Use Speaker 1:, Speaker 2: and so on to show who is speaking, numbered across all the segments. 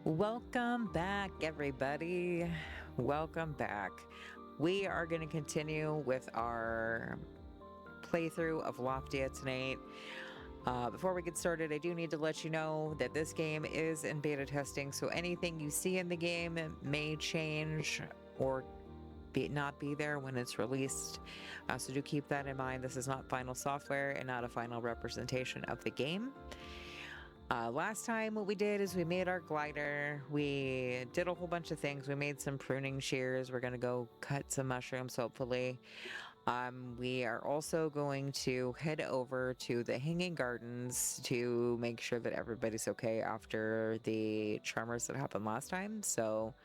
Speaker 1: Welcome back, everybody. Welcome back. We are going to continue with our playthrough of Loftia tonight. Before we get started, I do need to let you know that this game is in beta testing, so anything you see in the game may change or not be there when it's released. So do keep that in mind. This is not final software and not a final representation of the game. Last time what we did is we made our glider. We did a whole bunch of things. We made some pruning shears. We're going to go cut some mushrooms, hopefully. We are also going to head over to the Hanging Gardens to make sure that everybody's okay after the tremors that happened last time. So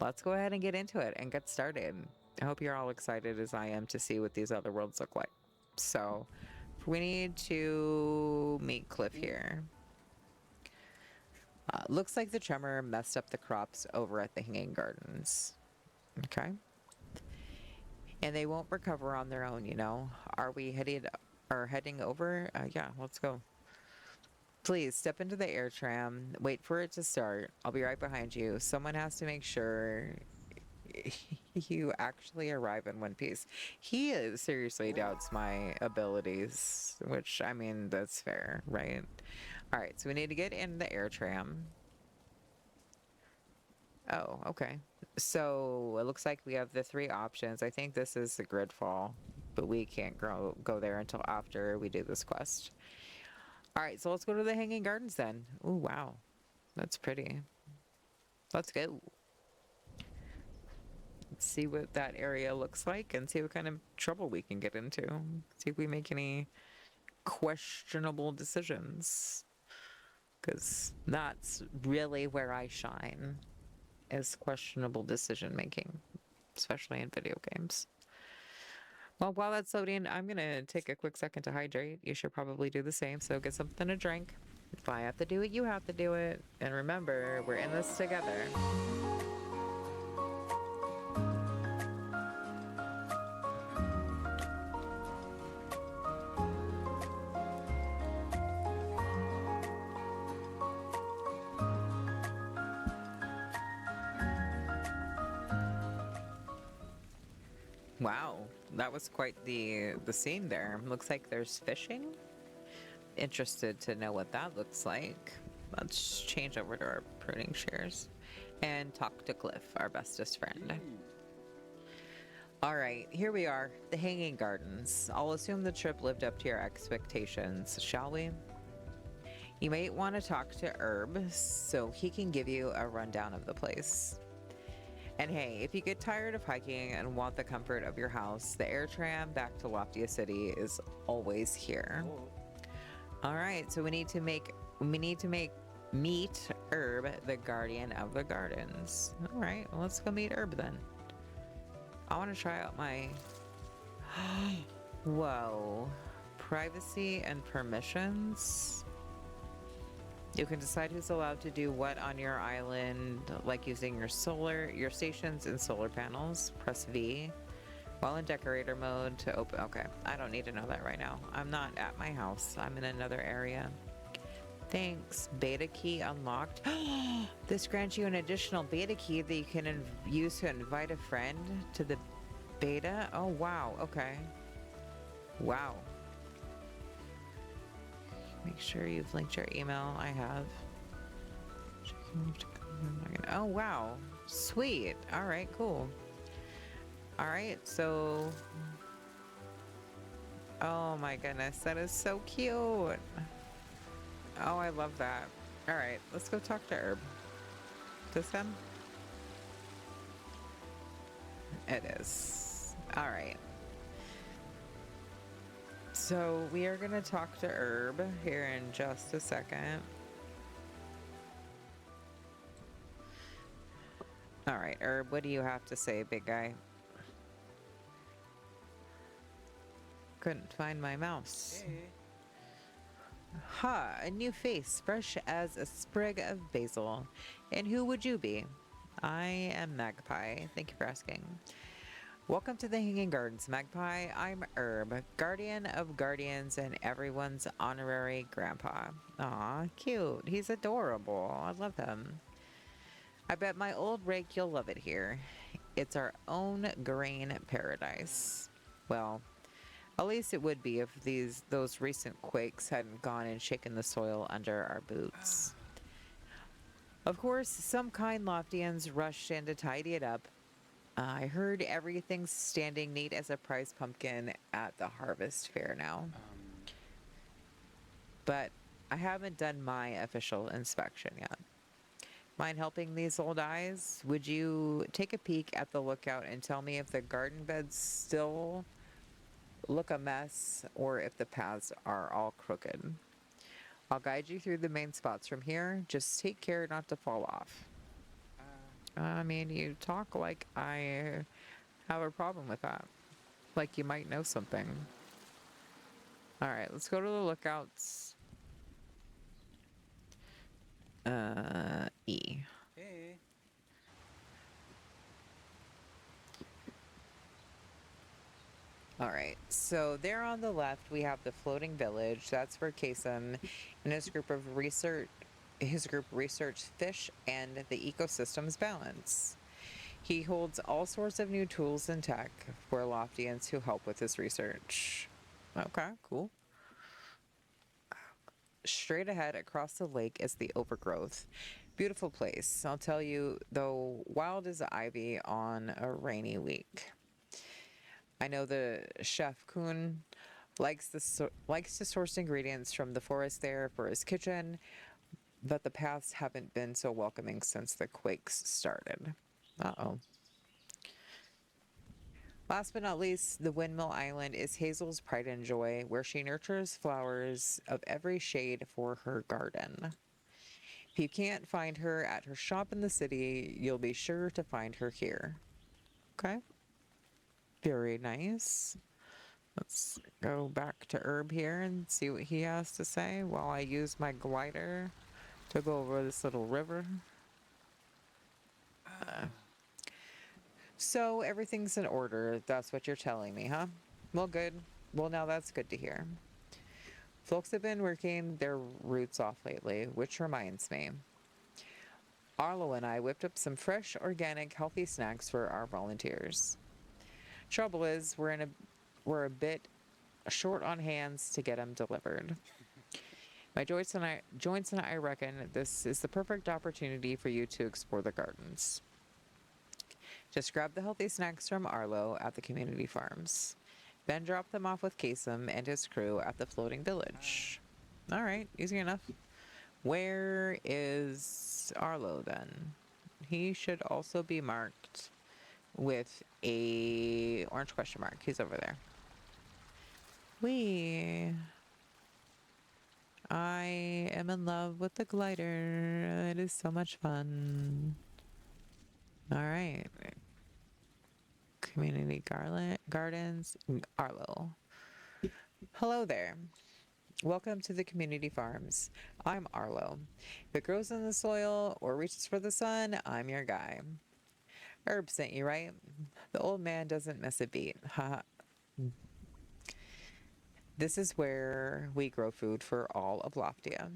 Speaker 1: let's go ahead and get into it and get started. I hope you're all excited as I am to see what these other worlds look like. So we need to meet Cliff here. Looks like the tremor messed up the crops over at the Hanging Gardens. Okay. And they won't recover on their own, you know. Are we heading over? Yeah, let's go. Please step into the air tram. Wait for it to start. I'll be right behind you. Someone has to make sure you actually arrive in one piece. He seriously doubts my abilities, which, I mean, that's fair, right? All right, so we need to get in the air tram. Oh, okay. So it looks like we have the three options. I think this is the grid fall, but we can't go there until after we do this quest. All right, so let's go to the Hanging Gardens then. Oh, wow. That's pretty. Let's go. Let's see what that area looks like and see what kind of trouble we can get into. See if we make any questionable decisions. Because that's really where I shine, is questionable decision making, especially in video games. Well, while that's loading, I'm going to take a quick second to hydrate. You should probably do the same, so get something to drink. If I have to do it, you have to do it. And remember, we're in this together. Wow, that was quite the scene there. Looks like there's fishing. Interested to know what that looks like. Let's change over to our pruning shears and talk to Cliff, our bestest friend. All right, here we are, the Hanging Gardens. I'll assume the trip lived up to your expectations, shall we? You might want to talk to Herb so he can give you a rundown of the place. And hey, if you get tired of hiking and want the comfort of your house, the air tram back to Loftia City is always here. All right, so we need to meet Herb, the guardian of the gardens. All right, well, let's go meet Herb then. I want to try out my whoa, privacy and permissions. You can decide who's allowed to do what on your island, like using your stations and solar panels. Press V. While in decorator mode to open. Okay, I don't need to know that right now. I'm not at my house. I'm in another area. Thanks. Beta key unlocked. This grants you an additional beta key that you can use to invite a friend to the beta. Oh, wow. Okay. Wow. Make sure you've linked your email. I have. Oh, wow. Sweet. All right, cool. All right, so... Oh my goodness, that is so cute. Oh, I love that. All right, let's go talk to Herb. This him? It is. All right. So we are going to talk to Herb here in just a second. All right, Herb, what do you have to say, big guy? Couldn't find my mouse.
Speaker 2: Hey.
Speaker 1: Ha, a new face, fresh as a sprig of basil. And who would you be? I am Magpie. Thank you for asking. Welcome to the Hanging Gardens, Magpie. I'm Herb, guardian of guardians and everyone's honorary grandpa. Aw, cute. He's adorable. I love him. I bet my old rake you'll love it here. It's our own grain paradise. Well, at least it would be if those recent quakes hadn't gone and shaken the soil under our boots. Of course, some kind Loftians rushed in to tidy it up. I heard everything's standing neat as a prize pumpkin at the harvest fair now. But I haven't done my official inspection yet. Mind helping these old eyes? Would you take a peek at the lookout and tell me if the garden beds still look a mess or if the paths are all crooked? I'll guide you through the main spots from here. Just take care not to fall off. I mean, you talk like I have a problem with that. Like you might know something. All right, let's go to the lookouts. E.
Speaker 2: Hey.
Speaker 1: All right, so there on the left we have the floating village. That's where Kasem and his group research fish and the ecosystem's balance. He holds all sorts of new tools and tech for Loftians who help with his research. Okay, cool. Straight ahead across the lake is the overgrowth. Beautiful place. I'll tell you, though, wild as ivy on a rainy week. I know the chef Kuhn likes to source ingredients from the forest there for his kitchen, but the paths haven't been so welcoming since the quakes started. Uh-oh. Last but not least, the Windmill Island is Hazel's pride and joy, where she nurtures flowers of every shade for her garden. If you can't find her at her shop in the city, you'll be sure to find her here. Okay? Very nice. Let's go back to Herb here and see what he has to say while I use my glider to go over this little river. So everything's in order. That's what you're telling me, huh? Well, good. Well, now that's good to hear. Folks have been working their roots off lately, which reminds me. Arlo and I whipped up some fresh, organic, healthy snacks for our volunteers. Trouble is, we're a bit short on hands to get them delivered. My joints and I reckon this is the perfect opportunity for you to explore the gardens. Just grab the healthy snacks from Arlo at the community farms. Then drop them off with Kasem and his crew at the floating village. All right, easy enough. Where is Arlo then? He should also be marked with a orange question mark. He's over there. I am in love with the glider. It is so much fun. All right. Community Gardens, Arlo. Hello there. Welcome to the community farms. I'm Arlo. If it grows in the soil or reaches for the sun, I'm your guy. Herb sent you, right? The old man doesn't miss a beat. Haha. This is where we grow food for all of Loftia.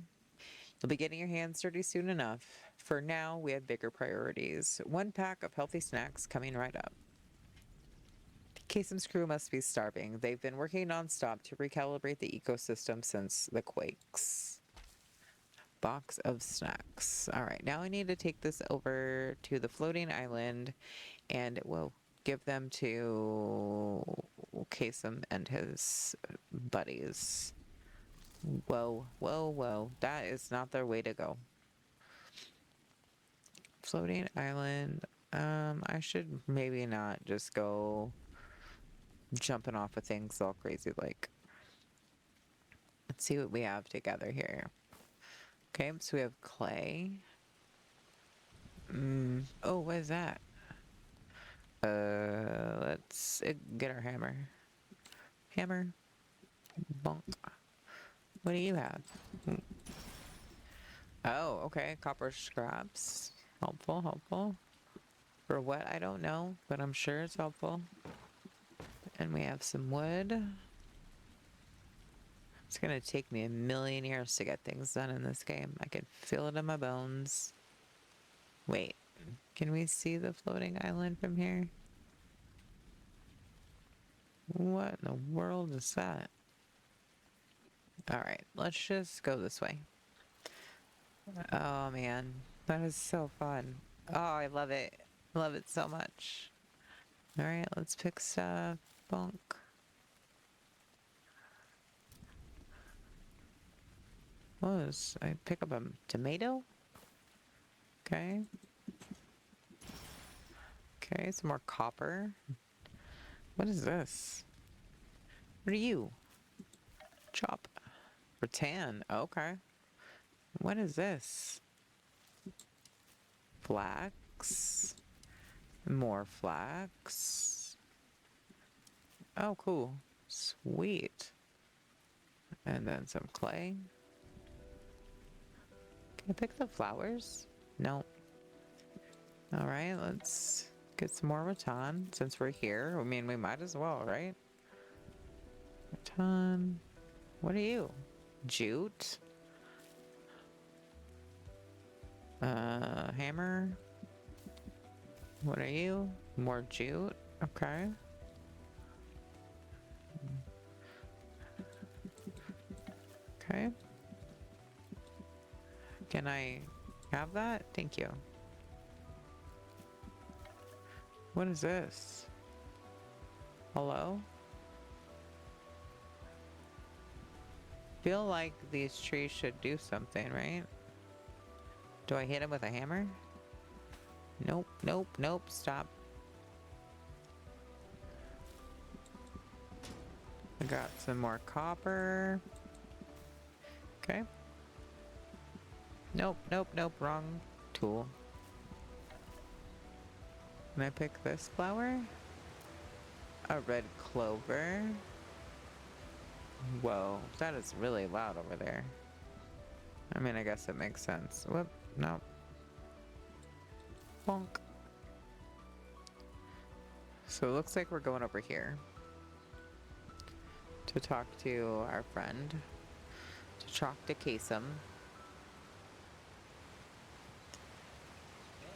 Speaker 1: You'll be getting your hands dirty soon enough. For now, we have bigger priorities. One pack of healthy snacks coming right up. Kasem's crew must be starving. They've been working nonstop to recalibrate the ecosystem since the quakes. Box of snacks. All right, now I need to take this over to the floating island and we'll give them to Kasem and his buddies. Whoa, whoa, whoa. That is not their way to go. Floating island. I should maybe not just go jumping off of things all crazy like. Let's see what we have together here. Okay, so we have clay. Oh, what is that? Let's get our hammer. Hammer. Bonk. What do you have? Oh, okay. Copper scraps. Helpful, helpful. For what, I don't know, but I'm sure it's helpful. And we have some wood. It's gonna take me a million years to get things done in this game. I can feel it in my bones. Wait, Can we see the floating island from here? What in the world is that? All right, let's just go this way. Oh man, that is so fun. Oh, I love it. Love it so much. All right, let's pick stuff. Bonk. What was I pick up a tomato? Okay. Okay, some more copper. What is this? What are you? Chop. Rattan. Okay. What is this? Flax. More flax. Oh, cool. Sweet. And then some clay. Can I pick the flowers? No. All right, let's get some more rattan since we're here. I mean, we might as well, right? Rattan. What are you? Jute. Hammer. What are you? More jute. Okay. Okay. Can I have that? Thank you. What is this? Hello? Feel like these trees should do something, right? Do I hit him with a hammer? Nope, nope, nope, stop. I got some more copper. Okay. Nope, nope, nope, wrong tool. Can I pick this flower? A red clover. Whoa, that is really loud over there. I mean, I guess it makes sense. Whoop, no. Bonk. So it looks like we're going over here to talk to our friend, to talk to Kasem.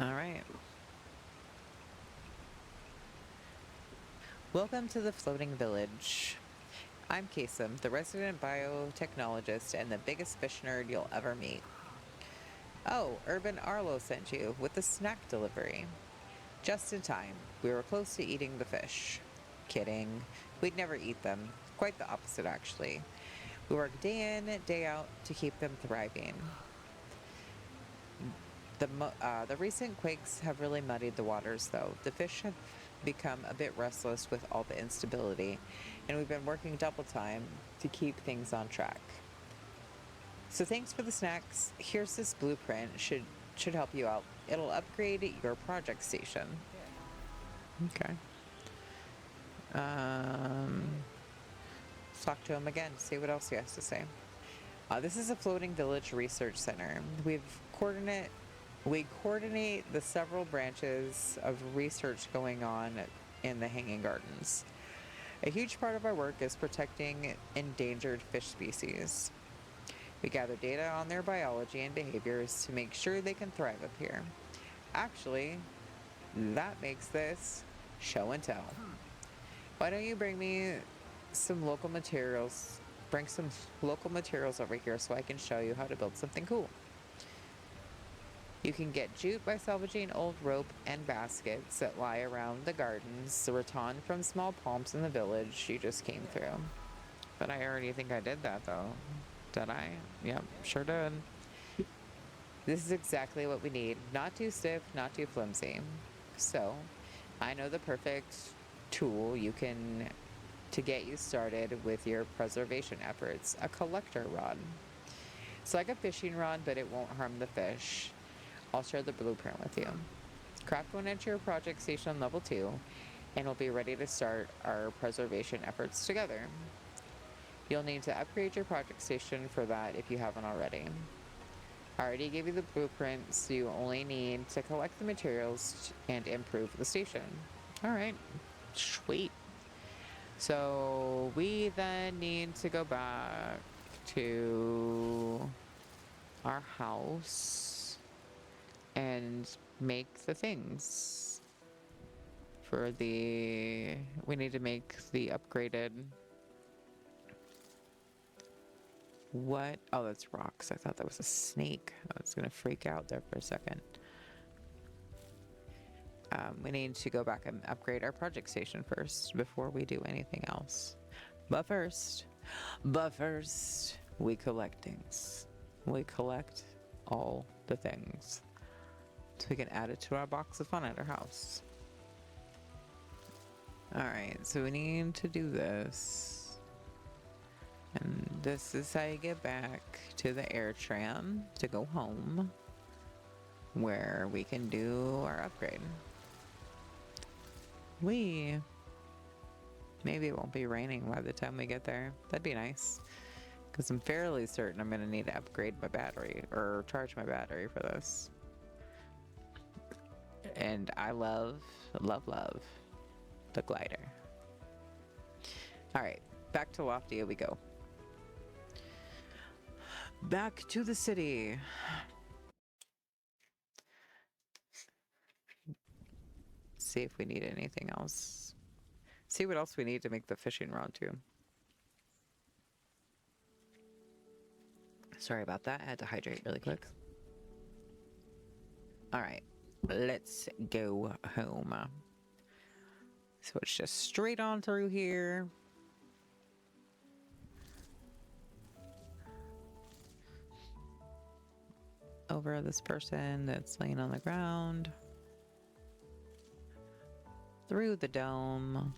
Speaker 1: All right. Welcome to the floating village. I'm Kasem, the resident biotechnologist and the biggest fish nerd you'll ever meet. Oh, Urban Arlo sent you with the snack delivery. Just in time. We were close to eating the fish. Kidding. We'd never eat them. Quite the opposite, actually. We work day in, day out to keep them thriving. The recent quakes have really muddied the waters, though. The fish have become a bit restless with all the instability, and we've been working double time to keep things on track. So thanks for the snacks. Here's this blueprint. Should help you out. It'll upgrade your project station. Okay. Let's talk to him again. See what else he has to say. This is a floating village research center. We coordinate the several branches of research going on in the Hanging Gardens. A huge part of our work is protecting endangered fish species. We gather data on their biology and behaviors to make sure they can thrive up here. Actually, that makes this show and tell. Why don't you bring some local materials over here so I can show you how to build something cool. You can get jute by salvaging old rope and baskets that lie around the gardens, the rattan from small palms in the village you just came through. But I already think I did that though. Did I? Yep, sure did. This is exactly what we need. Not too stiff, not too flimsy. So, I know the perfect tool to get you started with your preservation efforts, a collector rod. It's like a fishing rod, but it won't harm the fish. I'll share the blueprint with you. Craft one at your project station level 2, and we'll be ready to start our preservation efforts together. You'll need to upgrade your project station for that if you haven't already. I already gave you the blueprint, so you only need to collect the materials and improve the station. All right, sweet. So we then need to go back to our house and make the things for the... We need to make the upgraded... What? Oh, that's rocks. I thought that was a snake. I was gonna freak out there for a second. We need to go back and upgrade our project station first before we do anything else. But first, we collect things. We collect all the things so we can add it to our box of fun at our house. Alright, so we need to do this. And this is how you get back to the air tram to go home, where we can do our upgrade. Maybe it won't be raining by the time we get there. That'd be nice. Because I'm fairly certain I'm going to need to upgrade my battery, or charge my battery for this. And I love the glider. Alright, back to Loftia we go. Back to the city. See if we need anything else. See what else we need to make the fishing rod too. Sorry about that. I had to hydrate really quick. Alright, let's go home. So it's just straight on through here. Over this person that's laying on the ground. Through the dome.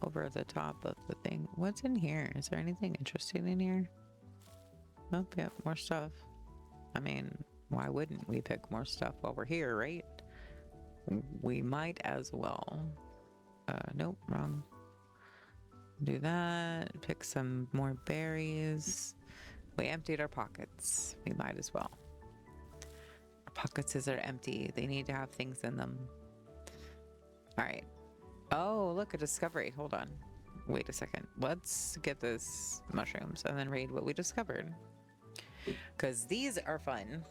Speaker 1: Over the top of the thing. What's in here? Is there anything interesting in here? Nope, yep, more stuff. I mean, why wouldn't we pick more stuff while we're here, right? We might as well. Nope, wrong. Do that. Pick some more berries. We emptied our pockets. We might as well. Our pockets are empty. They need to have things in them. Alright. Oh, look, a discovery. Hold on. Wait a second. Let's get this mushrooms and then read what we discovered. Because these are fun.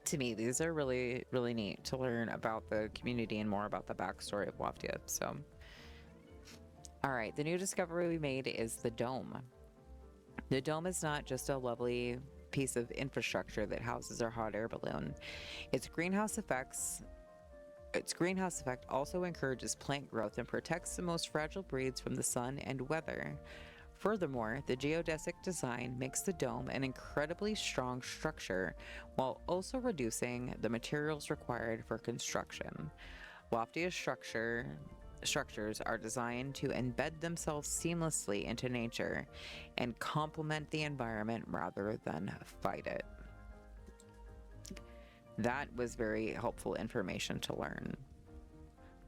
Speaker 1: To me, these are really, really neat to learn about the community and more about the backstory of Loftia. So, alright, the new discovery we made is the dome. The dome is not just a lovely piece of infrastructure that houses our hot air balloon. Its greenhouse effect also encourages plant growth and protects the most fragile breeds from the sun and weather. Furthermore, the geodesic design makes the dome an incredibly strong structure while also reducing the materials required for construction. Loftia's structures are designed to embed themselves seamlessly into nature and complement the environment rather than fight it. That was very helpful information to learn.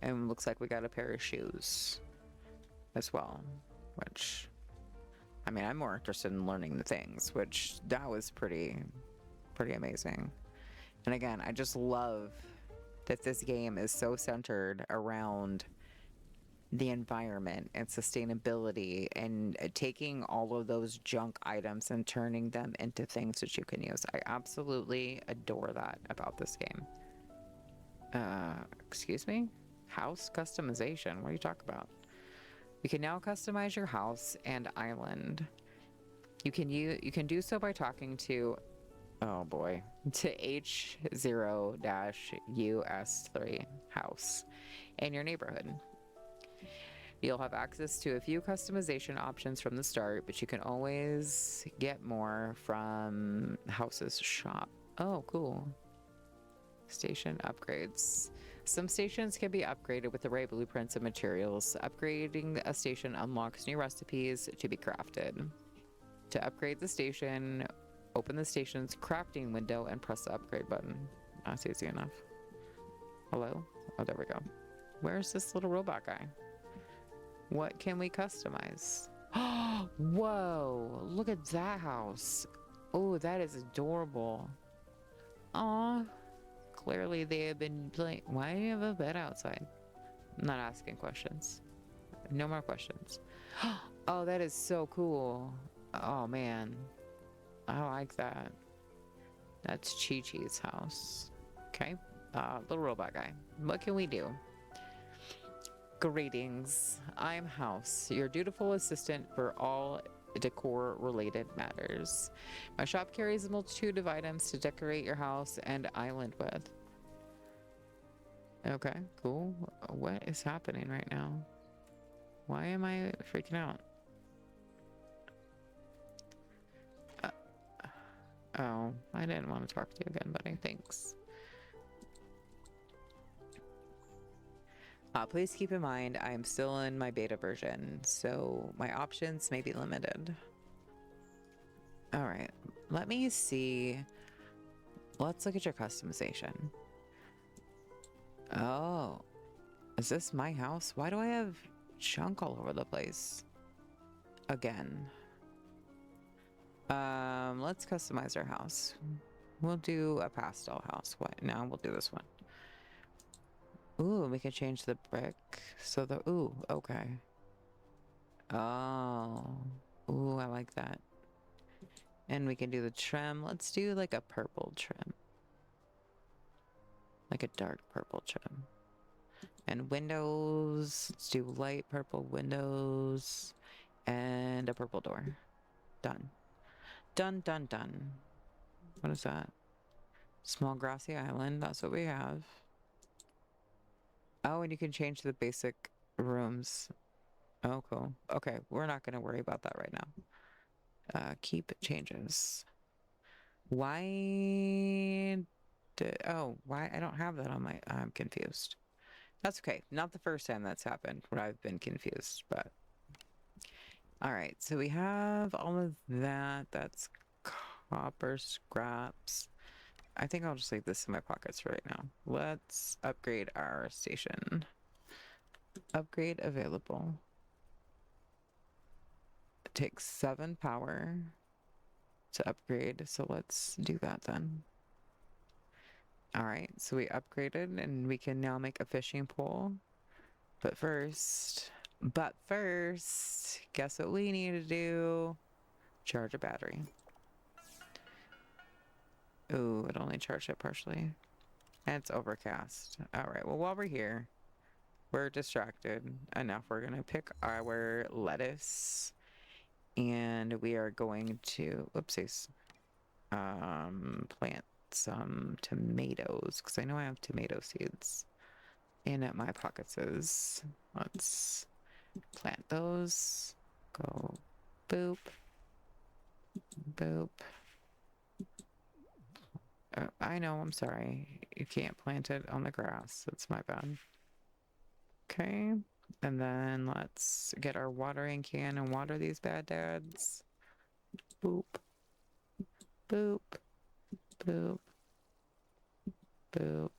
Speaker 1: And looks like we got a pair of shoes as well, which, I mean, I'm more interested in learning the things, which that was pretty amazing. And again, I just love that this game is so centered around the environment and sustainability and taking all of those junk items and turning them into things that you can use. I absolutely adore that about this game. Excuse me? House customization. What are you talking about? You can now customize your house and island. You can do so by talking to, oh boy, to H0-US3 house in your neighborhood. You'll have access to a few customization options from the start, but you can always get more from House's shop. Oh, cool. Station upgrades. Some stations can be upgraded with the right blueprints and materials. Upgrading a station unlocks new recipes to be crafted. To upgrade the station, open the station's crafting window and press the upgrade button. That's easy enough. Hello? Oh, there we go. Where's this little robot guy? What can we customize? Whoa, look at that house. Oh, that is adorable. Aw, clearly they have been playing. Why do you have a bed outside? I'm not asking questions. No more questions. Oh, that is so cool. Oh man, I like that. That's Chi-Chi's house. Okay. Little robot guy. What can we do? Greetings. I'm House, your dutiful assistant for all decor related matters. My shop carries a multitude of items to decorate your house and island with. Okay, cool. What is happening right now? Why am I freaking out? Uh, oh, I didn't want to talk to you again, buddy. Thanks. Please keep in mind, I am still in my beta version, so my options may be limited. All right, let me see. Let's look at your customization. Oh, is this my house? Why do I have junk all over the place? Again. Let's customize our house. We'll do a pastel house. What? Now we'll do this one. Ooh, we can change the brick. So ooh, okay. Oh, ooh, I like that. And we can do the trim. Let's do like a purple trim. Like a dark purple trim. And windows, let's do light purple windows and a purple door. Done. Done, done, done. What is that? Small grassy island. That's what we have. Oh, and you can change the basic rooms. Oh, cool. Okay, we're not going to worry about that right now. Keep changes. Why? Why? I don't have that on my. I'm confused. That's okay. Not the first time that's happened where I've been confused, but. All right, so we have all of that. That's copper scraps. I think I'll just leave this in my pockets for right now. Let's upgrade our station. Upgrade available. It takes 7 power to upgrade, so let's do that then. All right, so we upgraded and we can now make a fishing pole. But first, guess what we need to do? Charge a battery. Ooh, it only charged it partially. And it's overcast. All right, well, while we're here, we're distracted enough. We're going to pick our lettuce and we are going to, whoopsies, plant some tomatoes because I know I have tomato seeds in my pockets. Let's plant those. Go boop, boop. I know, I'm sorry. You can't plant it on the grass. That's my bad. Okay. And then let's get our watering can and water these bad dads. Boop. Boop. Boop. Boop.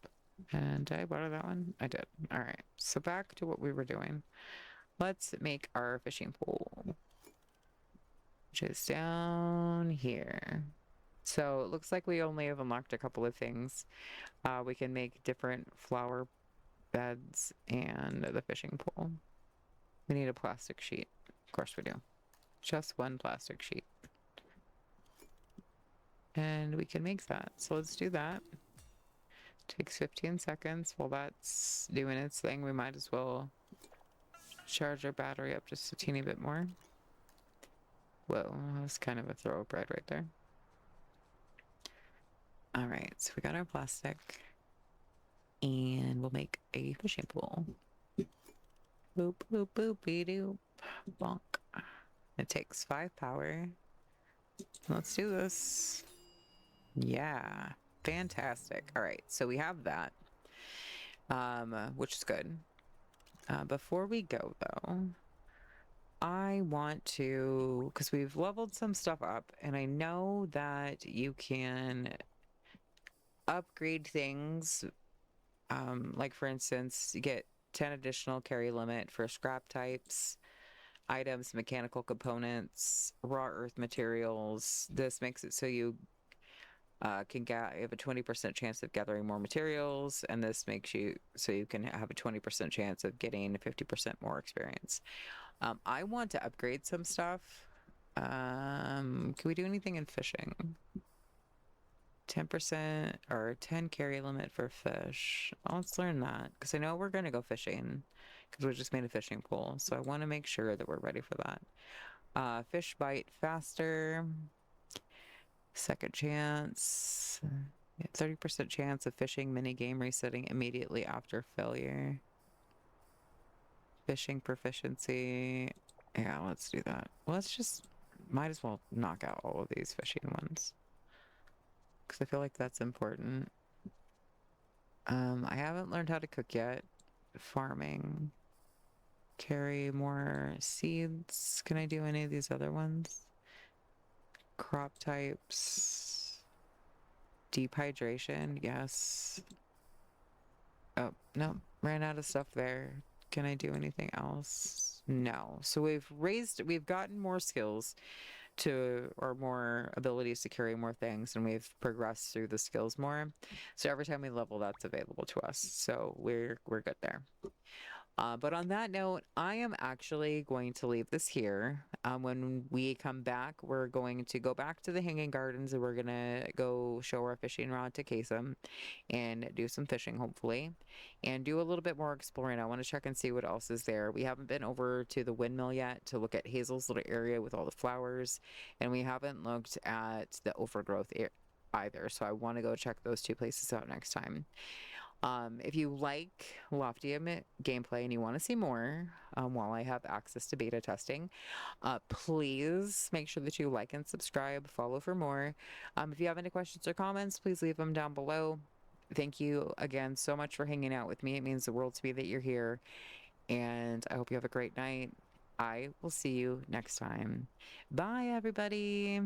Speaker 1: And did I water that one? I did. All right. So back to what we were doing. Let's make our fishing pole, which is down here. So it looks like we only have unlocked a couple of things. We can make different flower beds and the fishing pole. We need a plastic sheet. Of course we do. Just one plastic sheet. And we can make that. So let's do that. Takes 15 seconds. While that's doing its thing, we might as well charge our battery up just a teeny bit more. Whoa, that was kind of a thoroughbred right there. All right, so we got our plastic. And we'll make a fishing pole. Boop, boop, boop-y-doop. Bonk. It takes 5 power. Let's do this. Yeah, fantastic. All right, so we have that, which is good. Before we go, though, I want to, because we've leveled some stuff up, and I know that you can upgrade things. Like, for instance, you get 10 additional carry limit for scrap types, items, mechanical components, raw earth materials. This makes it so you you have a 20% chance of gathering more materials, and this makes you so you can have a 20% chance of getting 50% more experience. I want to upgrade some stuff. Can we do anything in fishing? 10% or 10 carry limit for fish. Let's learn that because I know we're going to go fishing because we just made a fishing pool. So I want to make sure that we're ready for that. Fish bite faster. Second chance. 30% chance of fishing mini game resetting immediately after failure. Fishing proficiency. Yeah, let's do that. Let's just, might as well knock out all of these fishing ones because I feel like that's important. I haven't learned how to cook yet. Farming. Carry more seeds. Can I do any of these other ones? Crop types. Deep hydration. Yes. Oh, no. Ran out of stuff there. Can I do anything else? No. So we've gotten more skills to, or more abilities to carry more things, and we've progressed through the skills more. So every time we level, that's available to us. So we're good there. But on that note, I am actually going to leave this here. When we come back, we're going to go back to the Hanging Gardens and we're going to go show our fishing rod to Kasem and do some fishing, hopefully, and do a little bit more exploring. I want to check and see what else is there. We haven't been over to the windmill yet to look at Hazel's little area with all the flowers, and we haven't looked at the overgrowth either. So I want to go check those two places out next time. If you like Loftia gameplay and you want to see more while I have access to beta testing, please make sure that you like and subscribe, follow for more. If you have any questions or comments, please leave them down below. Thank you again so much for hanging out with me. It means the world to me that you're here, and I hope you have a great night. I will see you next time. Bye, everybody.